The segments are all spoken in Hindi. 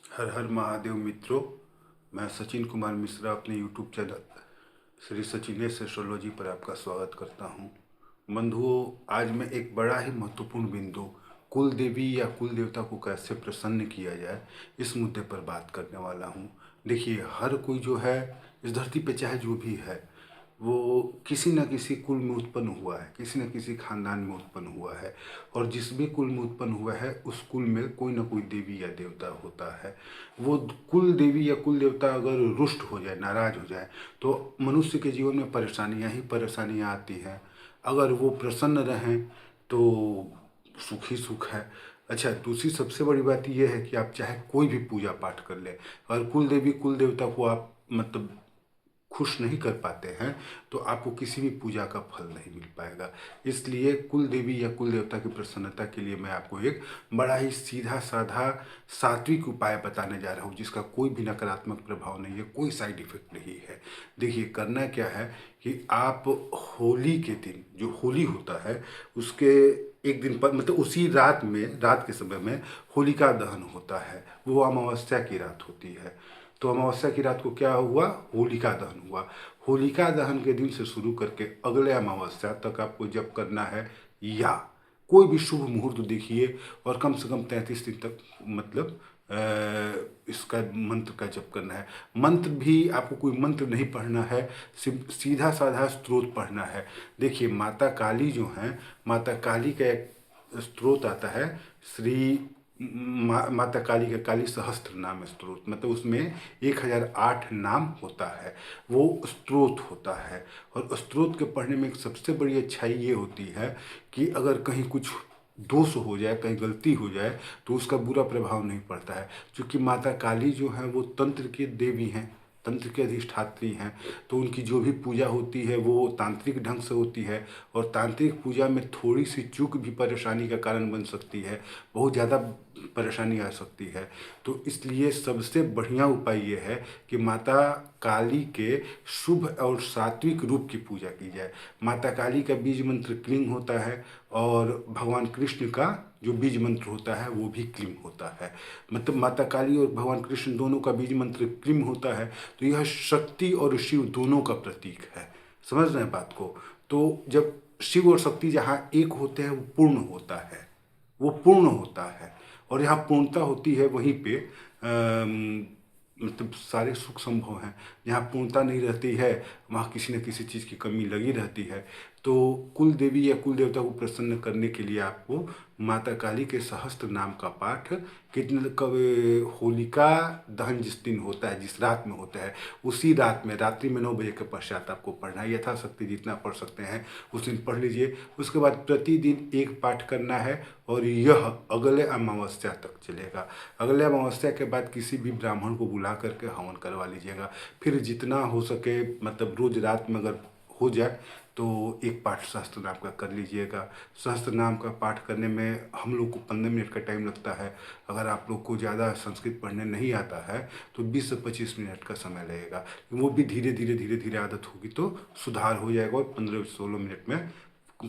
हर हर महादेव मित्रों। मैं सचिन कुमार मिश्रा अपने YouTube channel Shri Sachinesh astrology पर आपका स्वागत करता हूं। बंधुओं, आज मैं एक बड़ा ही महत्वपूर्ण बिंदु कुल देवी या कुल देवता को कैसे प्रसन्न किया जाए इस मुद्दे पर बात करने वाला हूं। देखिए, हर कोई जो है इस धरती पे, चाहे जो भी है, वो किसी न किसी कुल में उत्पन्न हुआ है, किसी न किसी खानदान में उत्पन्न हुआ है। और जिस भी कुल में उत्पन्न हुआ है उस कुल में कोई ना कोई देवी या देवता होता है। वो कुल देवी या कुल देवता अगर रुष्ट हो जाए, नाराज हो जाए, तो मनुष्य के जीवन में परेशानियां ही परेशानियां आती हैं। अगर वो प्रसन्न रहें तो सुख ही सुख है। अच्छा, दूसरी सबसे बड़ी बात यह है कि आप चाहे कोई भी पूजा पाठ कर ले, अगर कुल देवी कुल देवता को आप मतलब खुश नहीं कर पाते हैं तो आपको किसी भी पूजा का फल नहीं मिल पाएगा। इसलिए कुल देवी या कुल देवता की प्रसन्नता के लिए मैं आपको एक बड़ा ही सीधा साधा सात्विक उपाय बताने जा रहा हूँ, जिसका कोई भी नकारात्मक प्रभाव नहीं है, कोई साइड इफेक्ट नहीं है। देखिए, करना क्या है कि आप होली के दिन, जो होली होता है उसके एक दिन पर, मतलब उसी रात में, रात के समय में होलिका दहन होता है। वो अमावस्या की रात होती है। तो अमावस्या की रात को क्या हुआ? होलिका दहन हुआ। होलिका दहन के दिन से शुरू करके अगले अमावस्या तक आपको जप करना है, या कोई भी शुभ मुहूर्त देखिए और कम से कम 33 दिन तक मतलब इसका मंत्र का जप करना है। मंत्र भी आपको कोई मंत्र नहीं पढ़ना है, सीधा साधा स्त्रोत पढ़ना है। देखिए, माता काली जो हैं, माता काली का एक स्त्रोत आता है, श्री माता काली का काली सहस्त्र नाम स्त्रोत, मतलब उसमें 1008 नाम होता है, वो स्त्रोत होता है। और स्त्रोत के पढ़ने में एक सबसे बड़ी अच्छाई ये होती है कि अगर कहीं कुछ दोष हो जाए, कहीं गलती हो जाए, तो उसका बुरा प्रभाव नहीं पड़ता है। क्योंकि माता काली जो है वो तंत्र की देवी हैं, तंत्र के अधिष्ठात्री हैं। तो उनकी जो भी पूजा होती है वो तांत्रिक ढंग से होती है, और तांत्रिक पूजा में थोड़ी सी चूक भी परेशानी का कारण बन सकती है, बहुत ज़्यादा परेशानी आ सकती है। तो इसलिए सबसे बढ़िया उपाय ये है कि माता काली के शुभ और सात्विक रूप की पूजा की जाए। माता काली का बीज मंत्र क्लीं होता है, और भगवान कृष्ण का जो बीज मंत्र होता है वो भी क्लीं होता है। मतलब माता काली और भगवान कृष्ण दोनों का बीज मंत्र क्लीं होता है। तो यह शक्ति और शिव दोनों का प्रतीक है। समझ रहे हैं बात को? तो जब शिव और शक्ति जहाँ एक होते हैं वो पूर्ण होता है, वो पूर्ण होता है। और यहाँ पूर्णता होती है वहीं पे मतलब सारे सुख संभव हैं। जहाँ पूर्णता नहीं रहती है वहाँ किसी न किसी चीज़ की कमी लगी रहती है। तो कुल देवी या कुल देवता को प्रसन्न करने के लिए आपको माता काली के सहस्त्र नाम का पाठ कितने कब होलिका दहन जिस दिन होता है, जिस रात में होता है, उसी रात में रात्रि में 9 बजे के पश्चात आपको पढ़ना है। यथाशक्ति जितना पढ़ सकते हैं उस दिन पढ़ लीजिए। उसके बाद प्रतिदिन एक पाठ करना है, और यह अगले अमावस्या तक चलेगा। अगले अमावस्या के बाद किसी भी ब्राह्मण को बुला करके हवन करवा लीजिएगा। फिर जितना हो सके, मतलब रोज रात में अगर हो जाए तो एक पाठ सहस्त्र नाम का कर लीजिएगा। सहस्त्र नाम का पाठ करने में हम लोग को 15 मिनट का टाइम लगता है। अगर आप लोग को ज़्यादा संस्कृत पढ़ने नहीं आता है तो 20 से 25 मिनट का समय लगेगा। वो भी धीरे धीरे धीरे धीरे आदत होगी तो सुधार हो जाएगा, और 15-16 मिनट में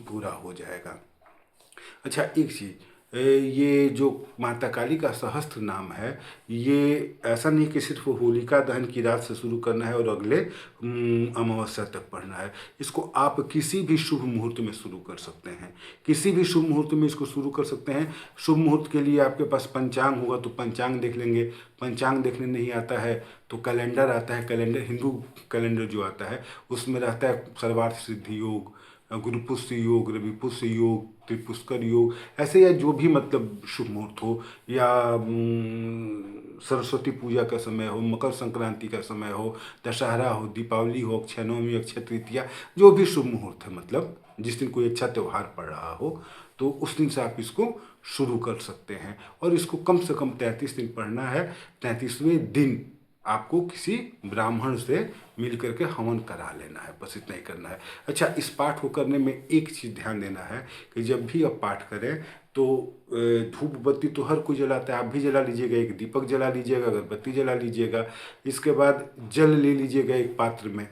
पूरा हो जाएगा। अच्छा, एक चीज़, ये जो माता काली का सहस्त्र नाम है, ये ऐसा नहीं कि सिर्फ होलिका दहन की रात से शुरू करना है और अगले अमावस्या तक पढ़ना है। इसको आप किसी भी शुभ मुहूर्त में शुरू कर सकते हैं, किसी भी शुभ मुहूर्त में इसको शुरू कर सकते हैं। शुभ मुहूर्त के लिए आपके पास पंचांग होगा तो पंचांग देख लेंगे। पंचांग देखने नहीं आता है तो कैलेंडर आता है, कैलेंडर हिंदू कैलेंडर जो आता है उसमें रहता है सर्वार्थ सिद्धि योग, गुरुपुष्य योग, रविपुष्य योग, त्रिपुष्कर योग, ऐसे या जो भी मतलब शुभ मुहूर्त हो, या सरस्वती पूजा का समय हो, मकर संक्रांति का समय हो, दशहरा हो, दीपावली हो, अक्षय नवमी, अक्षय तृतीया, जो भी शुभ मुहूर्त है, मतलब जिस दिन कोई अच्छा त्यौहार पड़ रहा हो तो उस दिन से आप इसको शुरू कर सकते हैं। और इसको कम से कम 33 दिन पढ़ना है। 33वें दिन आपको किसी ब्राह्मण से मिल करके हवन करा लेना है, बस इतना ही करना है। अच्छा, इस पाठ को करने में एक चीज़ ध्यान देना है कि जब भी आप पाठ करें तो धूप बत्ती तो हर कोई जलाता है, आप भी जला लीजिएगा, एक दीपक जला लीजिएगा, अगरबत्ती जला लीजिएगा। इसके बाद जल ले लीजिएगा एक पात्र में,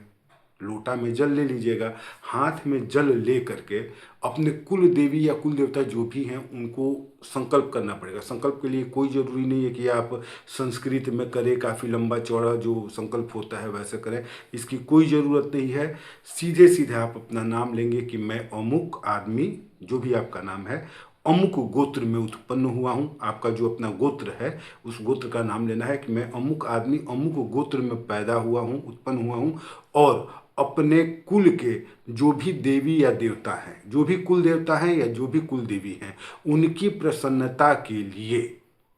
लोटा में जल ले लीजिएगा। हाथ में जल ले करके अपने कुल देवी या कुल देवता जो भी हैं उनको संकल्प करना पड़ेगा। संकल्प के लिए कोई ज़रूरी नहीं है कि आप संस्कृत में करें, काफ़ी लंबा चौड़ा जो संकल्प होता है वैसे करें, इसकी कोई ज़रूरत नहीं है। सीधे सीधे आप अपना नाम लेंगे कि मैं अमुक आदमी, जो भी आपका नाम है, अमुक गोत्र में उत्पन्न हुआ हूँ। आपका जो अपना गोत्र है उस गोत्र का नाम लेना है कि मैं अमुक आदमी अमुक गोत्र में पैदा हुआ हूँ, उत्पन्न हुआ हूँ, और अपने कुल के जो भी देवी या देवता हैं, जो भी कुल देवता हैं या जो भी कुल देवी हैं, उनकी प्रसन्नता के लिए,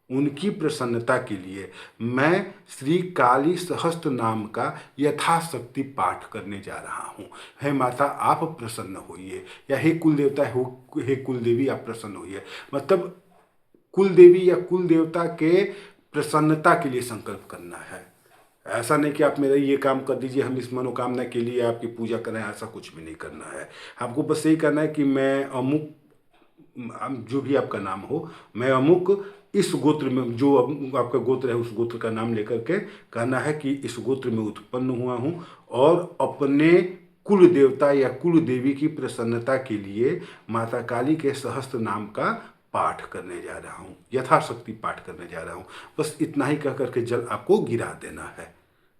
उनकी प्रसन्नता के लिए मैं श्री काली सहस्त्र नाम का यथाशक्ति पाठ करने जा रहा हूँ। हे माता आप प्रसन्न होइए, या हे कुल देवता हो, हे कुल देवी आप प्रसन्न होइए। मतलब कुल देवी या कुल देवता के प्रसन्नता के लिए संकल्प करना है। ऐसा नहीं कि आप मेरा ये काम कर दीजिए, हम इस मनोकामना के लिए आपकी पूजा करें, ऐसा कुछ भी नहीं करना है। आपको बस यही करना है कि मैं अमुक, जो भी आपका नाम हो, मैं अमुक इस गोत्र में, जो आपका गोत्र है उस गोत्र का नाम लेकर के कहना है कि इस गोत्र में उत्पन्न हुआ हूँ और अपने कुल देवता या कुल देवी की प्रसन्नता के लिए माता काली के सहस्त्र नाम का पाठ करने जा रहा हूँ, यथाशक्ति पाठ करने जा रहा हूँ। बस इतना ही कह करके जल आपको गिरा देना है,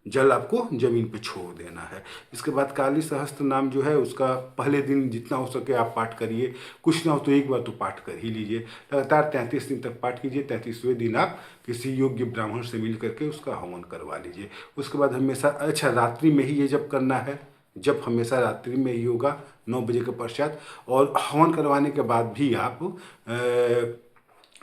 जल आपको जमीन पे छोड़ देना है। इसके बाद काली सहस्त्र नाम जो है उसका पहले दिन जितना हो सके आप पाठ करिए, कुछ ना हो तो एक बार तो पाठ कर ही लीजिए। लगातार 33 दिन तक पाठ कीजिए। 33वें दिन आप किसी योग्य ब्राह्मण से मिल करके उसका हवन करवा लीजिए। उसके बाद हमेशा, अच्छा रात्रि में ही ये जब करना है, जब हमेशा रात्रि में ही होगा 9 बजे के पश्चात। और हवन करवाने के बाद भी आप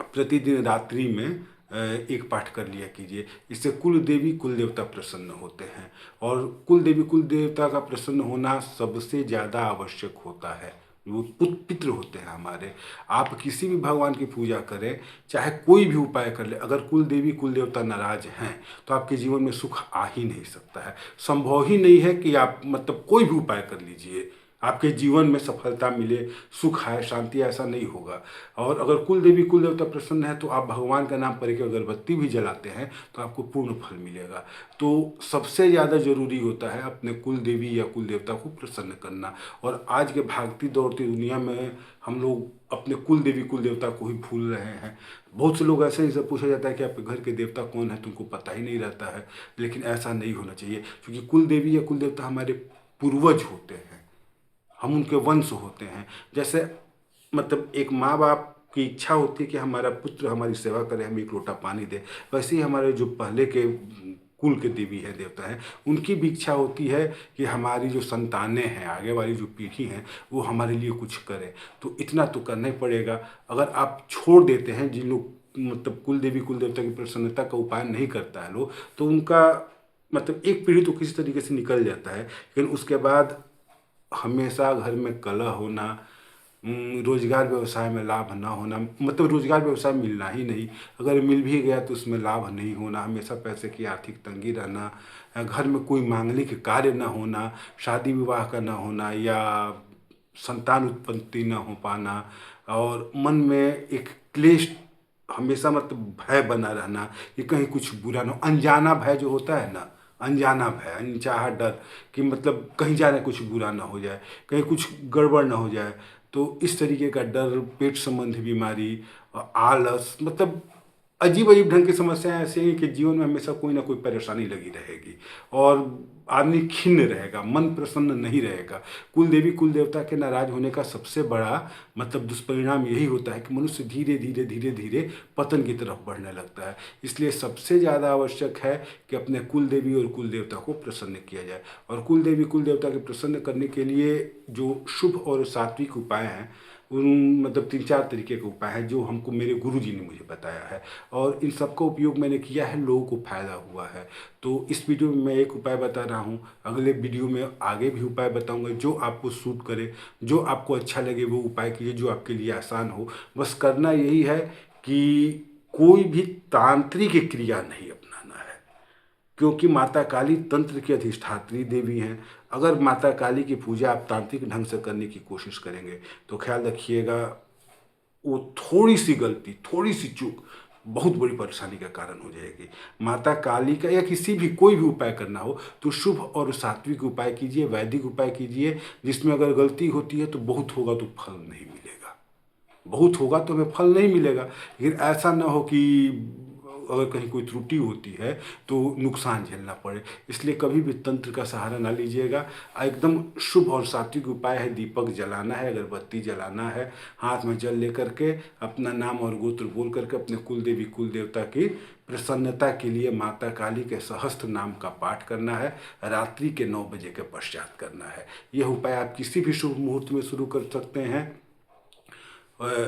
प्रतिदिन रात्रि में एक पाठ कर लिया कीजिए। इससे कुल देवी कुल देवता प्रसन्न होते हैं, और कुल देवी कुल देवता का प्रसन्न होना सबसे ज़्यादा आवश्यक होता है। वो पितृ होते हैं हमारे। आप किसी भी भगवान की पूजा करें, चाहे कोई भी उपाय कर ले, अगर कुल देवी कुल देवता नाराज हैं तो आपके जीवन में सुख आ ही नहीं सकता है। संभव ही नहीं है कि आप मतलब कोई भी उपाय कर लीजिए आपके जीवन में सफलता मिले, सुख आए, शांति, ऐसा नहीं होगा। और अगर कुल देवी कुल देवता प्रसन्न है तो आप भगवान का नाम पढ़ के अगरबत्ती भी जलाते हैं तो आपको पूर्ण फल मिलेगा। तो सबसे ज़्यादा जरूरी होता है अपने कुल देवी या कुल देवता को प्रसन्न करना। और आज के भागती दौड़ती दुनिया में हम लोग अपने कुल देवी कुल देवता को ही भूल रहे हैं। बहुत से लोग ऐसे ही से पूछा जाता है कि आपके घर के देवता कौन है, तुमको पता ही नहीं रहता है। लेकिन ऐसा नहीं होना चाहिए, क्योंकि कुल देवी या कुल देवता हमारे पूर्वज होते हैं, हम उनके वंश होते हैं। जैसे मतलब एक माँ बाप की इच्छा होती है कि हमारा पुत्र हमारी सेवा करे, हमें एक लोटा पानी दे, वैसे ही हमारे जो पहले के कुल के देवी हैं देवता हैं, उनकी भी इच्छा होती है कि हमारी जो संतानें हैं, आगे वाली जो पीढ़ी हैं, वो हमारे लिए कुछ करें। तो इतना तो करना ही पड़ेगा। अगर आप छोड़ देते हैं, जिन लोग मतलब कुल देवी कुल देवता की प्रसन्नता का उपाय नहीं करता है लोग, तो उनका मतलब एक पीढ़ी तो किसी तरीके से निकल जाता है, लेकिन उसके बाद हमेशा घर में कलह होना, रोजगार व्यवसाय में लाभ ना होना, मतलब रोजगार व्यवसाय मिलना ही नहीं, अगर मिल भी गया तो उसमें लाभ नहीं होना, हमेशा पैसे की आर्थिक तंगी रहना, घर में कोई मांगलिक कार्य ना होना, शादी विवाह का ना होना, या संतान उत्पत्ति ना हो पाना, और मन में एक क्लेश हमेशा मतलब भय बना रहना कि कहीं कुछ बुरा ना हो। अनजाना भय जो होता है ना, अनजाना भय, अनचाहा डर कि मतलब कहीं जाने कुछ बुरा ना हो जाए, कहीं कुछ गड़बड़ ना हो जाए। तो इस तरीके का डर, पेट संबंधी बीमारी, आलस, मतलब अजीब अजीब ढंग की समस्याएं ऐसी हैं कि जीवन में हमेशा कोई ना कोई परेशानी लगी रहेगी और आदमी खिन्न रहेगा, मन प्रसन्न नहीं रहेगा। कुल देवी कुल देवता के नाराज होने का सबसे बड़ा मतलब दुष्परिणाम यही होता है कि मनुष्य धीरे धीरे धीरे धीरे पतन की तरफ बढ़ने लगता है। इसलिए सबसे ज़्यादा आवश्यक है कि अपने कुल देवी और कुल देवता को प्रसन्न किया जाए। और कुल देवी कुल देवता के प्रसन्न करने के लिए जो शुभ और सात्विक उपाय हैं, उन मतलब 3-4 तरीके के उपाय हैं जो हमको मेरे गुरुजी ने मुझे बताया है, और इन सबका उपयोग मैंने किया है, लोगों को फायदा हुआ है। तो इस वीडियो में मैं एक उपाय बता रहा हूँ, अगले वीडियो में आगे भी उपाय बताऊँगा जो आपको सूट करे, जो आपको अच्छा लगे वो उपाय कीजिए, जो आपके लिए आसान हो। बस करना यही है कि कोई भी तांत्रिक क्रिया नहीं अपनाना है, क्योंकि माता काली तंत्र की अधिष्ठात्री देवी हैं। अगर माता काली की पूजा आप तांत्रिक ढंग से करने की कोशिश करेंगे तो ख्याल रखिएगा वो थोड़ी सी गलती, थोड़ी सी चूक बहुत बड़ी परेशानी का कारण हो जाएगी। माता काली का या किसी भी कोई भी उपाय करना हो तो शुभ और सात्विक उपाय कीजिए, वैदिक उपाय कीजिए, जिसमें अगर गलती होती है तो बहुत होगा तो फल नहीं मिलेगा, बहुत होगा तो हमें फल नहीं मिलेगा। लेकिन ऐसा ना हो कि अगर कहीं कोई त्रुटि होती है तो नुकसान झेलना पड़े। इसलिए कभी भी तंत्र का सहारा ना लीजिएगा। एकदम शुभ और सात्विक उपाय है, दीपक जलाना है, अगरबत्ती जलाना है, हाथ में जल लेकर के अपना नाम और गोत्र बोल करके अपने कुल देवी कुल देवता की प्रसन्नता के लिए माता काली के सहस्त्र नाम का पाठ करना है। रात्रि के 9 बजे के पश्चात करना है। यह उपाय आप किसी भी शुभ मुहूर्त में शुरू कर सकते हैं।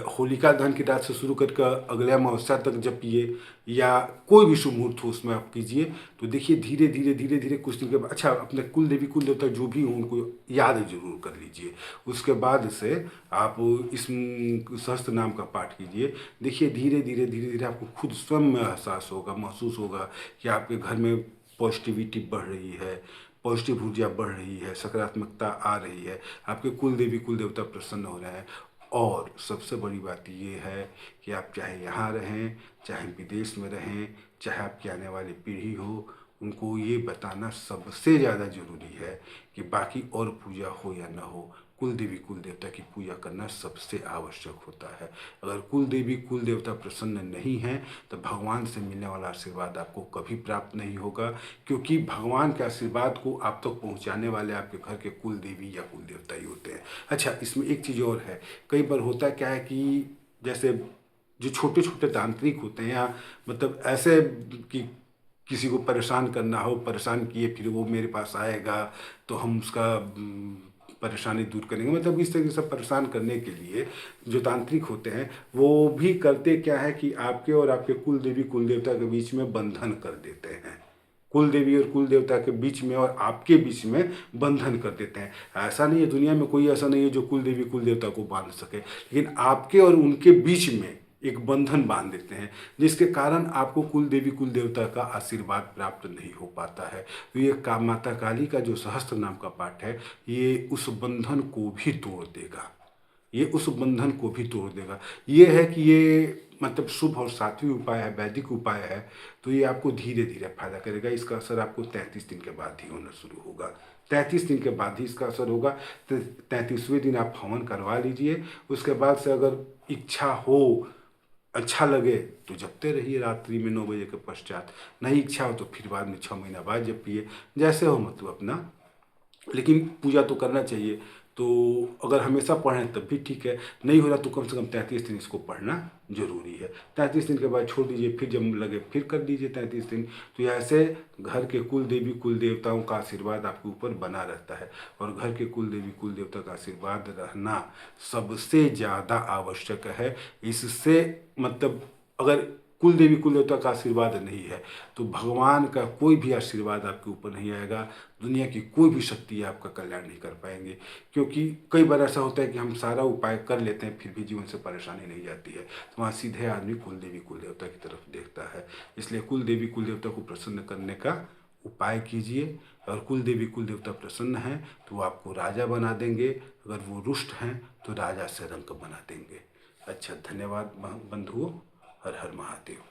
होलिका दहन की रात से शुरू करके अगले अमावस्या तक जपिए, या कोई भी शुभ मुहूर्त हो उसमें आप कीजिए। तो देखिए धीरे धीरे धीरे धीरे कुछ दिन के बाद, अच्छा अपने कुल देवी कुल देवता जो भी हों उनको याद जरूर कर लीजिए। उसके बाद से आप इस सहस्त्र नाम का पाठ कीजिए। देखिए धीरे धीरे धीरे धीरे आपको खुद स्वयं में एहसास होगा, महसूस होगा कि आपके घर में पॉजिटिविटी बढ़ रही है, पॉजिटिव ऊर्जा बढ़ रही है, सकारात्मकता आ रही है, आपके कुल देवी कुल देवता प्रसन्न हो रहे हैं। और सबसे बड़ी बात ये है कि आप चाहे यहाँ रहें, चाहे विदेश में रहें, चाहे आपकी आने वाली पीढ़ी हो, उनको ये बताना सबसे ज़्यादा ज़रूरी है कि बाकी और पूजा हो या ना हो, कुल देवी कुल देवता की पूजा करना सबसे आवश्यक होता है। अगर कुल देवी कुल देवता प्रसन्न नहीं हैं तो भगवान से मिलने वाला आशीर्वाद आपको कभी प्राप्त नहीं होगा, क्योंकि भगवान के आशीर्वाद को आप तक पहुंचाने वाले आपके घर के कुल देवी या कुल देवता ही होते हैं। अच्छा, इसमें एक चीज़ और है, कई बार होता क्या है कि जैसे जो छोटे छोटे तांत्रिक होते हैं, या मतलब ऐसे कि किसी को परेशान करना हो, परेशान किए फिर वो मेरे पास आएगा तो हम उसका परेशानी दूर करेंगे, मतलब इस तरीके से परेशान करने के लिए जो तांत्रिक होते हैं वो भी करते क्या है कि आपके और आपके कुल देवी कुल देवता के बीच में बंधन कर देते हैं। कुल देवी और कुल देवता के बीच में और आपके बीच में बंधन कर देते हैं। ऐसा नहीं है, दुनिया में कोई ऐसा नहीं है जो कुल देवी कुल देवता को बांध सके, लेकिन आपके और उनके बीच में एक बंधन बांध देते हैं, जिसके कारण आपको कुल देवी कुल देवता का आशीर्वाद प्राप्त नहीं हो पाता है। तो ये माता काली का जो सहस्त्र नाम का पाठ है, ये उस बंधन को भी तोड़ देगा, ये उस बंधन को भी तोड़ देगा। ये है कि ये मतलब शुभ और सात्विक उपाय है, वैदिक उपाय है, तो ये आपको धीरे धीरे फायदा करेगा। इसका असर आपको 33 दिन के बाद ही होना शुरू होगा, 33 दिन के बाद ही इसका असर होगा। तो 33वें दिन आप हवन करवा लीजिए। उसके बाद से अगर इच्छा हो, अच्छा लगे तो जपते रहिए रात्रि में 9 बजे के पश्चात, नहीं इच्छा हो तो फिर बाद में 6 महीना बाद जपिए, जैसे हो मतलब अपना, लेकिन पूजा तो करना चाहिए। तो अगर हमेशा पढ़ें तब भी ठीक है, नहीं हो रहा तो कम से कम 33 दिन इसको पढ़ना जरूरी है। 33 दिन के बाद छोड़ दीजिए, फिर जब लगे फिर कर दीजिए 33 दिन। तो ऐसे घर के कुल देवी कुल देवताओं का आशीर्वाद आपके ऊपर बना रहता है, और घर के कुल देवी कुल देवता का आशीर्वाद रहना सबसे ज़्यादा आवश्यक है। इससे मतलब अगर कुल देवी कुल देवता का आशीर्वाद नहीं है तो भगवान का कोई भी आशीर्वाद आपके ऊपर नहीं आएगा, दुनिया की कोई भी शक्ति आपका कल्याण नहीं कर पाएंगे। क्योंकि कई बार ऐसा होता है कि हम सारा उपाय कर लेते हैं फिर भी जीवन से परेशानी नहीं जाती है, तो वहाँ सीधे आदमी कुल देवी कुल देवता की तरफ देखता है। इसलिए कुल देवी कुल देवता को प्रसन्न करने का उपाय कीजिए। और कुल देवी कुल देवता प्रसन्न हैं तो वो आपको राजा बना देंगे, अगर वो रुष्ट हैं तो राजा से रंक बना देंगे। अच्छा, धन्यवाद बंधुओं। हर हर महादेव।